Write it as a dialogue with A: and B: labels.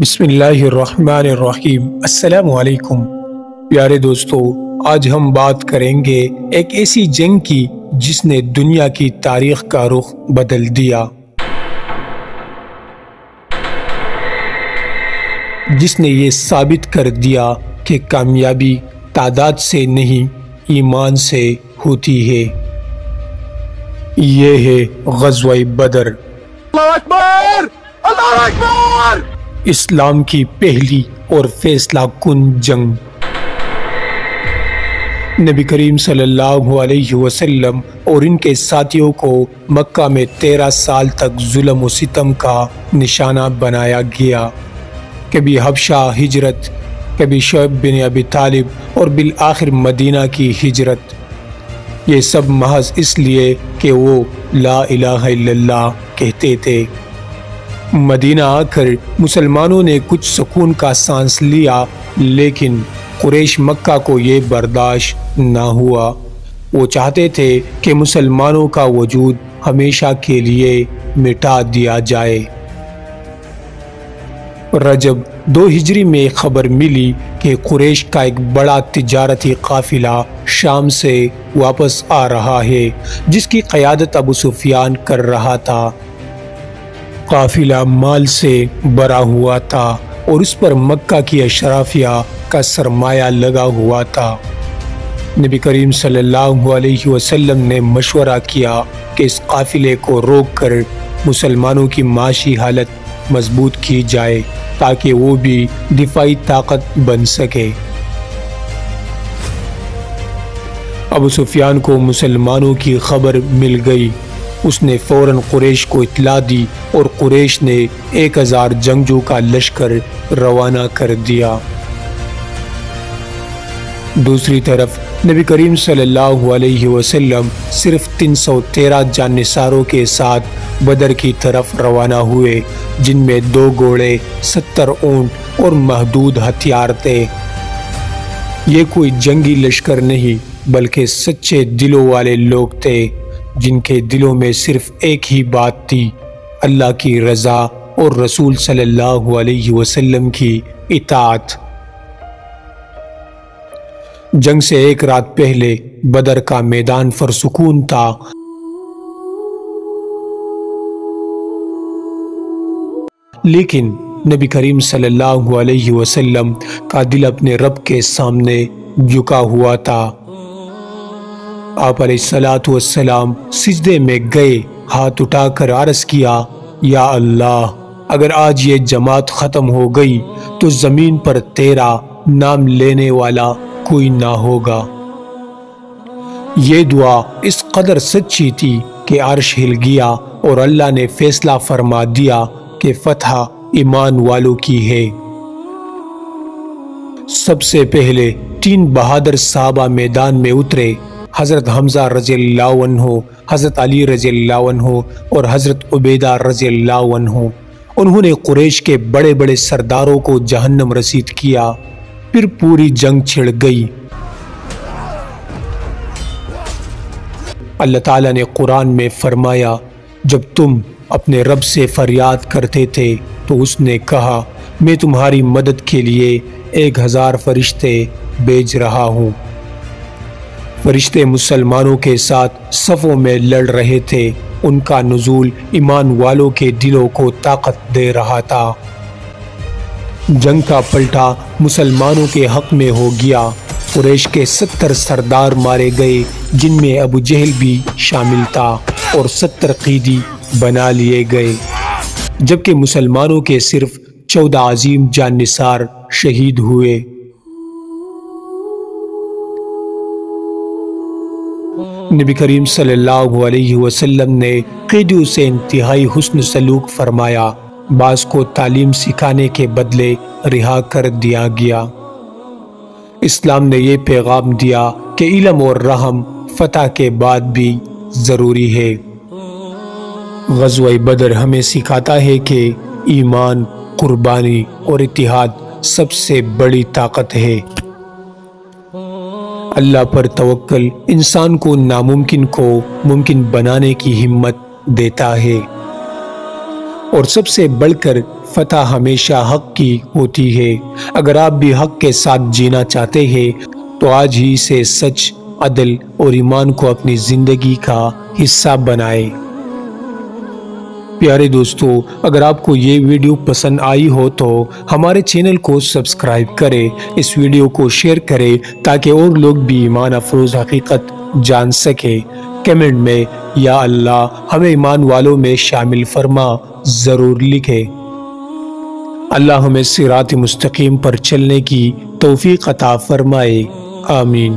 A: بسم اللہ الرحمن الرحیم۔ السلام علیکم پیارے دوستو، آج ہم بات کریں گے ایک ایسی جنگ کی جس نے دنیا کی تاریخ کا رخ بدل دیا، جس نے یہ ثابت کر دیا کہ کامیابی تعداد سے نہیں ایمان سے ہوتی ہے۔ یہ ہے غزوہ بدر،
B: اللہ اکبر، اللہ اکبر،
A: اسلام کی پہلی اور فیصلہ کن جنگ۔ نبی کریم صلی اللہ علیہ وسلم اور ان کے ساتھیوں کو مکہ میں 13 سال تک ظلم و ستم کا نشانہ بنایا گیا۔ کبھی حبشہ ہجرت، کبھی شعیب بن ابی طالب اور بالآخر مدینہ کی ہجرت۔ یہ سب محض اس لیے کہ وہ لا الہ الا اللہ کہتے تھے۔ مدینہ آ کر مسلمانوں نے کچھ سکون کا سانس لیا، لیکن قریش مکہ کو یہ برداشت نہ ہوا۔ وہ چاہتے تھے کہ مسلمانوں کا وجود ہمیشہ کے لیے مٹا دیا جائے۔ رجب 2 ہجری میں خبر ملی کہ قریش کا ایک بڑا تجارتی قافلہ شام سے واپس آ رہا ہے، جس کی قیادت ابو سفیان کر رہا تھا۔ قافلہ مال سے بھرا ہوا تھا اور اس پر مکہ کی اشرافیہ کا سرمایہ لگا ہوا تھا۔ نبی کریم صلی اللہ علیہ وسلم نے مشورہ کیا کہ اس قافلے کو روک کر مسلمانوں کی معاشی حالت مضبوط کی جائے تاکہ وہ بھی دفاعی طاقت بن سکے۔ ابو سفیان کو مسلمانوں کی خبر مل گئی۔ اس نے فوراً قریش کو اطلاع دی اور قریش نے 1000 جنگجو کا لشکر روانہ کر دیا۔ دوسری طرف نبی کریم صلی اللہ علیہ وسلم صرف 313 جانثاروں کے ساتھ بدر کی طرف روانہ ہوئے، جن میں 2 گھوڑے، 70 اونٹ اور محدود ہتھیار تھے۔ یہ کوئی جنگی لشکر نہیں بلکہ سچے دلوں والے لوگ تھے، جن کے دلوں میں صرف ایک ہی بات تھی، اللہ کی رضا اور رسول صلی اللہ علیہ وسلم کی اطاعت۔ جنگ سے 1 رات پہلے بدر کا میدان پرسکون تھا۔ لیکن نبی کریم صلی اللہ علیہ وسلم کا دل اپنے رب کے سامنے جھکا ہوا تھا۔ آپ علیہ السلام سجدے میں گئے، ہاتھ اٹھا کر عرض کیا، یا اللہ، اگر آج یہ جماعت ختم ہو گئی تو زمین پر تیرا نام لینے والا کوئی نہ ہوگا۔ یہ دعا اس قدر سچی تھی کہ عرش ہل گیا اور اللہ نے فیصلہ فرما دیا کہ فتح ایمان والوں کی ہے۔ سب سے پہلے 3 بہادر صحابہ میدان میں اترے، حضرت حمزہ رضی اللہ عنہ، حضرت علی رضی اللہ عنہ اور حضرت عبیدہ رضی اللہ عنہ۔ انہوں نے قریش کے بڑے بڑے سرداروں کو جہنم رسید کیا۔ پھر پوری جنگ چھڑ گئی۔ اللہ تعالیٰ نے قرآن میں فرمایا، جب تم اپنے رب سے فریاد کرتے تھے تو اس نے کہا، میں تمہاری مدد کے لیے 1000 فرشتے بھیج رہا ہوں۔ فرشتے مسلمانوں کے ساتھ صفوں میں لڑ رہے تھے۔ ان کا نزول ایمان والوں کے دلوں کو طاقت دے رہا تھا۔ جنگ کا پلٹا مسلمانوں کے حق میں ہو گیا۔ قریش کے 70 سردار مارے گئے، جن میں ابو جہل بھی شامل تھا، اور 70 قیدی بنا لیے گئے، جبکہ مسلمانوں کے صرف 14 عظیم جانثار شہید ہوئے۔ نبی کریم صلی اللہ علیہ وسلم نے قیدیوں سے انتہائی حسن سلوک فرمایا۔ بعض کو تعلیم سکھانے کے بدلے رہا کر دیا گیا۔ اسلام نے یہ پیغام دیا کہ علم اور رحم فتح کے بعد بھی ضروری ہے۔ غزوہ بدر ہمیں سکھاتا ہے کہ ایمان، قربانی اور اتحاد سب سے بڑی طاقت ہے۔ اللہ پر توکل انسان کو ناممکن کو ممکن بنانے کی ہمت دیتا ہے، اور سب سے بڑھ کر فتح ہمیشہ حق کی ہوتی ہے۔ اگر آپ بھی حق کے ساتھ جینا چاہتے ہیں تو آج ہی سے سچ، عدل اور ایمان کو اپنی زندگی کا حصہ بنائیں۔ پیارے دوستو، اگر آپ کو یہ ویڈیو پسند آئی ہو تو ہمارے چینل کو سبسکرائب کریں، اس ویڈیو کو شیئر کریں تاکہ اور لوگ بھی ایمان افروز حقیقت جان سکیں۔ کمنٹ میں یا اللہ ہمیں ایمان والوں میں شامل فرما ضرور لکھیں۔ اللہ ہمیں صراط مستقیم پر چلنے کی توفیق عطا فرمائے، آمین۔